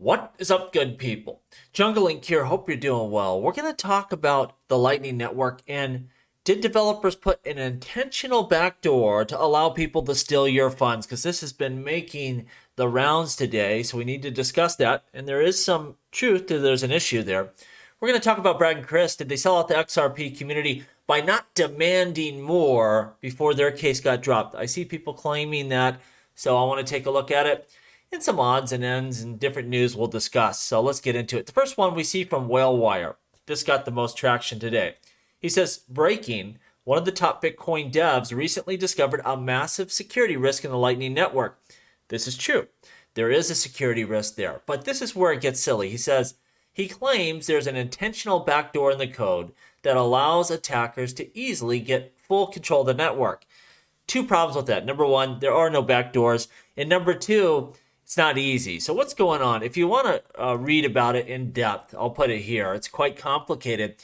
What is up, good people? Jungle Link here. Hope you're doing well. We're going to talk about the Lightning Network and did developers put an intentional backdoor to allow people to steal your funds? Because this has been making the rounds today, so we need to discuss that. And there is some truth to there's an issue there. We're going to talk about Brad and Chris. Did they sell out the XRP community by not demanding more before their case got dropped? I see people claiming that, so I want to take a look at it. And some odds and ends and different news we'll discuss. So let's get into it. The first one we see from LBRY. This got the most traction today. He says, breaking, one of the top Bitcoin devs recently discovered a massive security risk in the Lightning Network. This is true. There is a security risk there. But this is where it gets silly. He says, he claims there's an intentional backdoor in the code that allows attackers to easily get full control of the network. Two problems with that. Number one, there are no backdoors. And number two, it's not easy. So what's going on? If you want to read about it in depth, I'll put it here. It's quite complicated.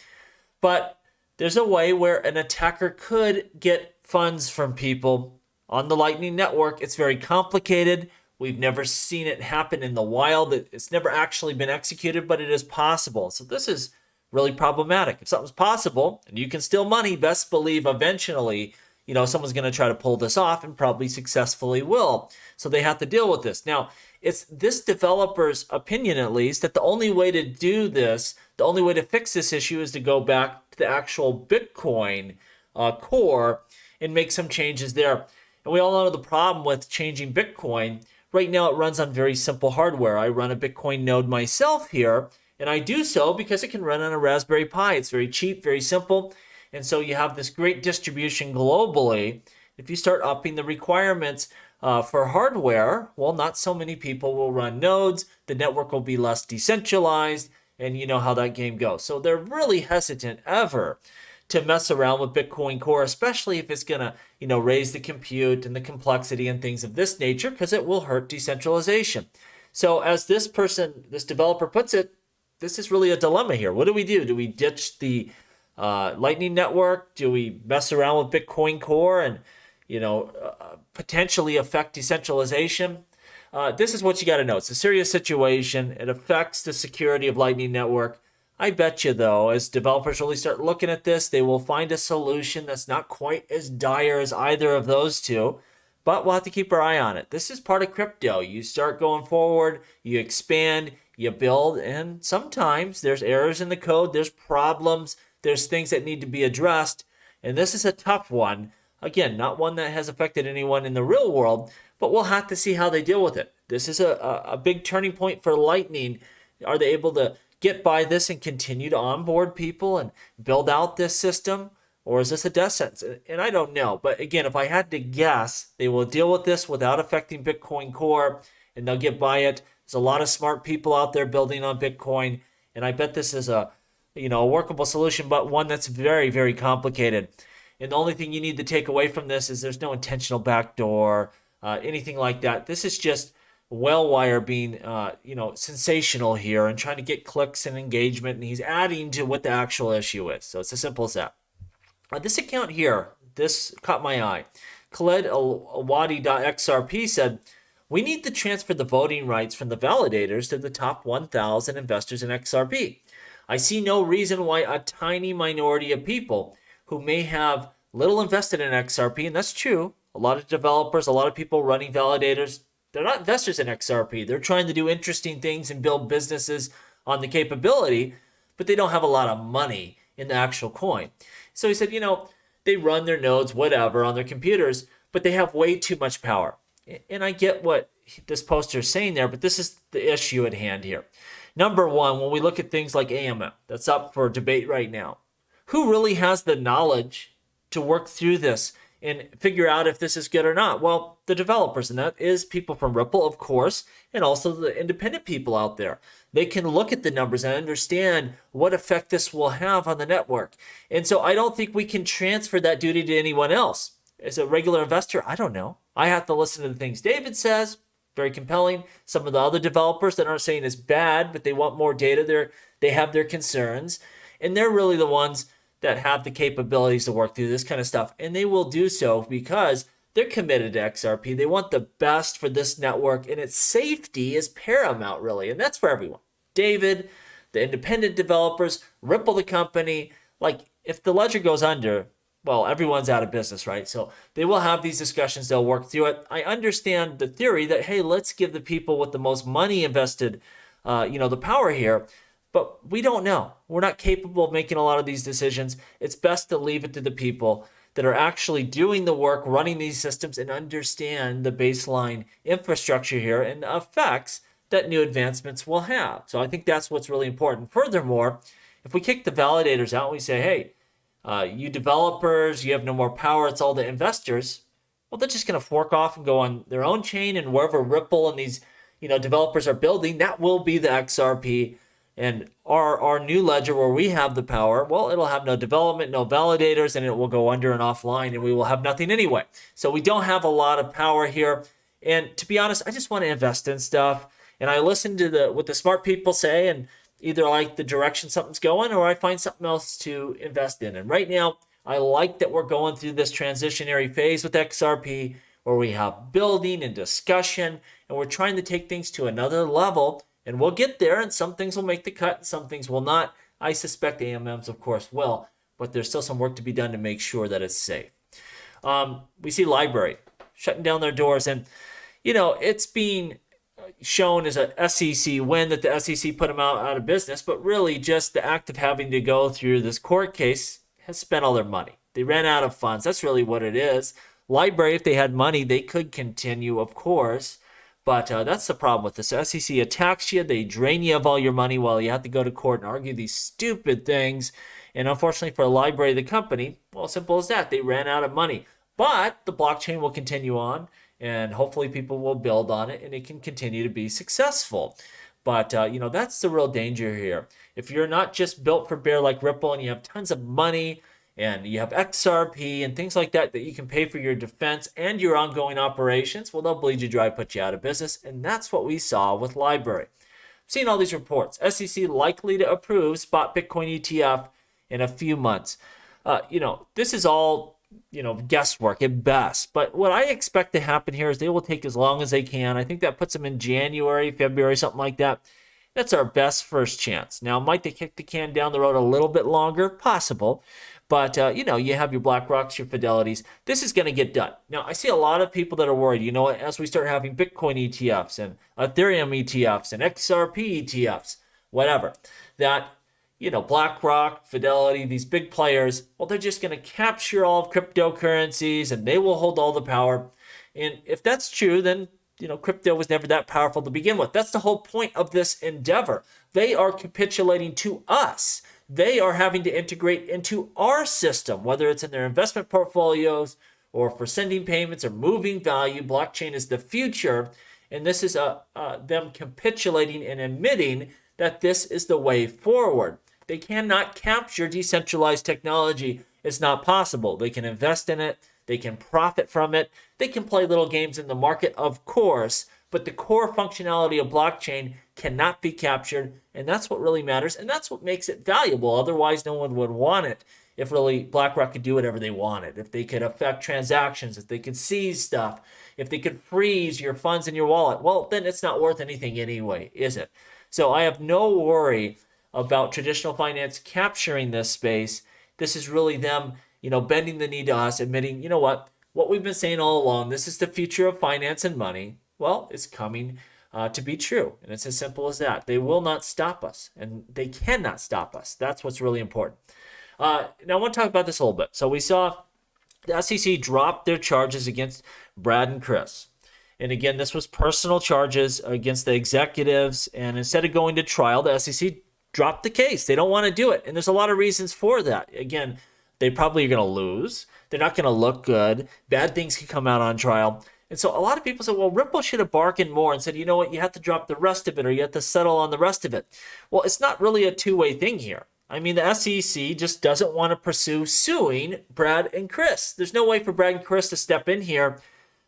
But there's a way where an attacker could get funds from people on the Lightning Network. It's very complicated. We've never seen it happen in the wild. It's never actually been executed, but it is possible. So this is really problematic. If something's possible and you can steal money, best believe eventually someone's going to try to pull this off and probably successfully will. So they have to deal with this. Now, it's this developer's opinion, at least, that the only way to do this, the only way to fix this issue is to go back to the actual Bitcoin core and make some changes there. And we all know the problem with changing Bitcoin. Right now, it runs on very simple hardware. I run a Bitcoin node myself here, and I do so because it can run on a Raspberry Pi. It's very cheap, very simple. And so you have this great distribution globally. If you start upping the requirements for hardware, well, not so many people will run nodes. The network will be less decentralized, and you know how that game goes. So they're really hesitant ever to mess around with Bitcoin Core, especially if it's going to, raise the compute and the complexity and things of this nature, because it will hurt decentralization. So as this developer puts it, this is really a dilemma here. What do? Do we ditch the Lightning Network? Do we mess around with Bitcoin Core and potentially affect decentralization? This is what you got to know. It's a serious situation. It affects the security of Lightning Network. I bet you, though, as developers really start looking at this, they will find a solution that's not quite as dire as either of those two, but we'll have to keep our eye on it. This is part of crypto. You start going forward, you expand, you build, and sometimes there's errors in the code, there's problems, there's things that need to be addressed, and this is a tough one. Again, not one that has affected anyone in the real world, but we'll have to see how they deal with it. This is a big turning point for Lightning. Are they able to get by this and continue to onboard people and build out this system? Or is this a death sentence? And I don't know. But again, if I had to guess, they will deal with this without affecting Bitcoin Core, and they'll get by it. There's a lot of smart people out there building on Bitcoin, and I bet this is a workable solution, but one that's very, very complicated. And the only thing you need to take away from this is there's no intentional backdoor, anything like that. This is just LBRY being, sensational here and trying to get clicks and engagement, and he's adding to what the actual issue is. So it's as simple as that. This account here, this caught my eye. Khaled.xrp said, we need to transfer the voting rights from the validators to the top 1,000 investors in XRP. I see no reason why a tiny minority of people who may have little invested in XRP, and that's true, a lot of developers, a lot of people running validators, they're not investors in XRP. They're trying to do interesting things and build businesses on the capability, but they don't have a lot of money in the actual coin. So he said, they run their nodes, whatever, on their computers, but they have way too much power. And I get what this poster is saying there, but this is the issue at hand here. Number one, when we look at things like AMM, that's up for debate right now, who really has the knowledge to work through this and figure out if this is good or not? Well, the developers, and that is people from Ripple, of course, and also the independent people out there. They can look at the numbers and understand what effect this will have on the network. And so I don't think we can transfer that duty to anyone else. As a regular investor, I don't know. I have to listen to the things David says, very compelling. Some of the other developers that aren't saying it's bad, but they want more data, they have their concerns. And they're really the ones that have the capabilities to work through this kind of stuff. And they will do so because they're committed to XRP. They want the best for this network, and its safety is paramount, really. And that's for everyone. David, the independent developers, Ripple, the company. Like, if the ledger goes under, well, everyone's out of business, right? So they will have these discussions. They'll work through it. I understand the theory that, hey, let's give the people with the most money invested, the power here. But we don't know. We're not capable of making a lot of these decisions. It's best to leave it to the people that are actually doing the work, running these systems, and understand the baseline infrastructure here and the effects that new advancements will have. So I think that's what's really important. Furthermore, if we kick the validators out and we say, hey, you developers, you have no more power, it's all the investors, well, they're just going to fork off and go on their own chain, and wherever Ripple and these developers are building, that will be the XRP. And our new ledger where we have the power, well, it'll have no development, no validators, and it will go under and offline, and we will have nothing anyway. So we don't have a lot of power here. And to be honest, I just want to invest in stuff. And I listen to what the smart people say, and either I like the direction something's going, or I find something else to invest in. And right now, I like that we're going through this transitionary phase with XRP, where we have building and discussion, and we're trying to take things to another level. And we'll get there, and some things will make the cut, and some things will not. I suspect AMMs, of course, will, but there's still some work to be done to make sure that it's safe. We see LBRY shutting down their doors, and, it's being shown as a SEC win that the SEC put them out of business, but really just the act of having to go through this court case has spent all their money. They ran out of funds. That's really what it is. LBRY, if they had money, they could continue, of course. But that's the problem with this. SEC attacks you. They drain you of all your money while you have to go to court and argue these stupid things. And unfortunately for LBRY, the company, well, simple as that. They ran out of money. But the blockchain will continue on, and hopefully people will build on it, and it can continue to be successful. But, that's the real danger here. If you're not just built for bear like Ripple and you have tons of money, and you have XRP and things like that you can pay for your defense and your ongoing operations, well, they'll bleed you dry, put you out of business. And that's what we saw with LBRY. I'm seeing all these reports. SEC likely to approve spot Bitcoin ETF in a few months. This is all, guesswork at best. But what I expect to happen here is they will take as long as they can. I think that puts them in January, February, something like that. That's our best first chance. Now, might they kick the can down the road a little bit longer? Possible. But, you have your BlackRocks, your Fidelities. This is going to get done. Now, I see a lot of people that are worried, as we start having Bitcoin ETFs and Ethereum ETFs and XRP ETFs, whatever, that, BlackRock, Fidelity, these big players, well, they're just going to capture all of cryptocurrencies and they will hold all the power. And if that's true, then, crypto was never that powerful to begin with. That's the whole point of this endeavor. They are capitulating to us. They are having to integrate into our system, whether it's in their investment portfolios or for sending payments or moving value. Blockchain is the future, and this is them capitulating and admitting that this is the way forward. They cannot capture decentralized technology. It's not possible. They can invest in it. They can profit from it. They can play little games in the market, of course, but the core functionality of blockchain cannot be captured, and that's what really matters, and that's what makes it valuable. Otherwise, no one would want it if really BlackRock could do whatever they wanted, if they could affect transactions, if they could seize stuff, if they could freeze your funds in your wallet. Well, then it's not worth anything anyway, is it? So I have no worry about traditional finance capturing this space. This is really them, bending the knee to us, admitting, what we've been saying all along, this is the future of finance and money. Well, it's coming to be true. And it's as simple as that. They will not stop us, and they cannot stop us. That's what's really important. Now, I want to talk about this a little bit. So we saw the SEC drop their charges against Brad and Chris. And again, this was personal charges against the executives. And instead of going to trial, the SEC dropped the case. They don't want to do it. And there's a lot of reasons for that. Again, they probably are going to lose. They're not going to look good. Bad things can come out on trial. And so a lot of people say, well, Ripple should have bargained more and said, you know what, you have to drop the rest of it or you have to settle on the rest of it. Well, it's not really a two-way thing here. I mean, the SEC just doesn't want to pursue suing Brad and Chris. There's no way for Brad and Chris to step in here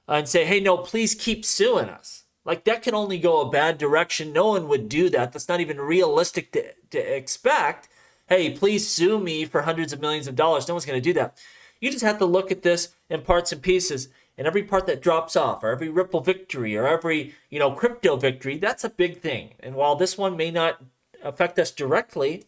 and say, hey, no, please keep suing us. Like, that can only go a bad direction. No one would do that. That's not even realistic to expect. Hey, please sue me for hundreds of millions of dollars. No one's going to do that. You just have to look at this in parts and pieces And every part that drops off, or every Ripple victory, or every, crypto victory, that's a big thing. And while this one may not affect us directly,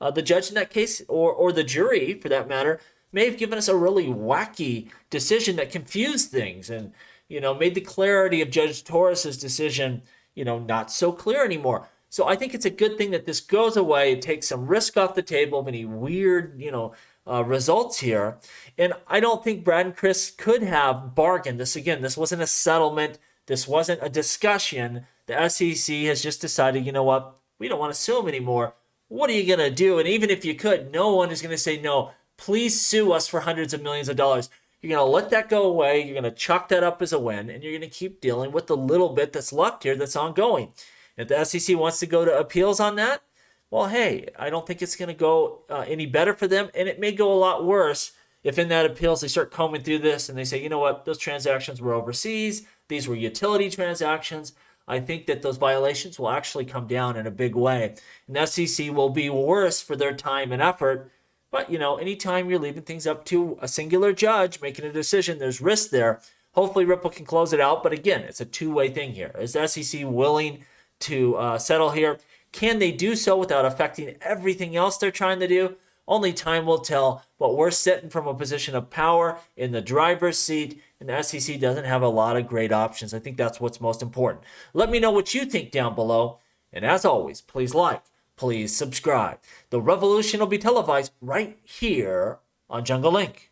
the judge in that case, or the jury for that matter, may have given us a really wacky decision that confused things and, made the clarity of Judge Torres's decision, not so clear anymore. So I think it's a good thing that this goes away. It takes some risk off the table of any weird, results here. And I don't think Brad and Chris could have bargained this. Again, this wasn't a settlement. This wasn't a discussion. The SEC has just decided, you know what? We don't want to sue them anymore. What are you going to do? And even if you could, no one is going to say, no, please sue us for hundreds of millions of dollars. You're going to let that go away. You're going to chalk that up as a win. And you're going to keep dealing with the little bit that's left here that's ongoing. If the SEC wants to go to appeals on that, well, hey, I don't think it's going to go any better for them. And it may go a lot worse if in that appeals they start combing through this and they say, you know what, those transactions were overseas. These were utility transactions. I think that those violations will actually come down in a big way. And the SEC will be worse for their time and effort. But, anytime you're leaving things up to a singular judge making a decision, there's risk there. Hopefully Ripple can close it out. But again, it's a two-way thing here. Is the SEC willing to settle here? Can they do so without affecting everything else they're trying to do? Only time will tell, but we're sitting from a position of power in the driver's seat, and the SEC doesn't have a lot of great options. I think that's what's most important. Let me know what you think down below, and as always, please like, please subscribe. The revolution will be televised right here on Jungle Link.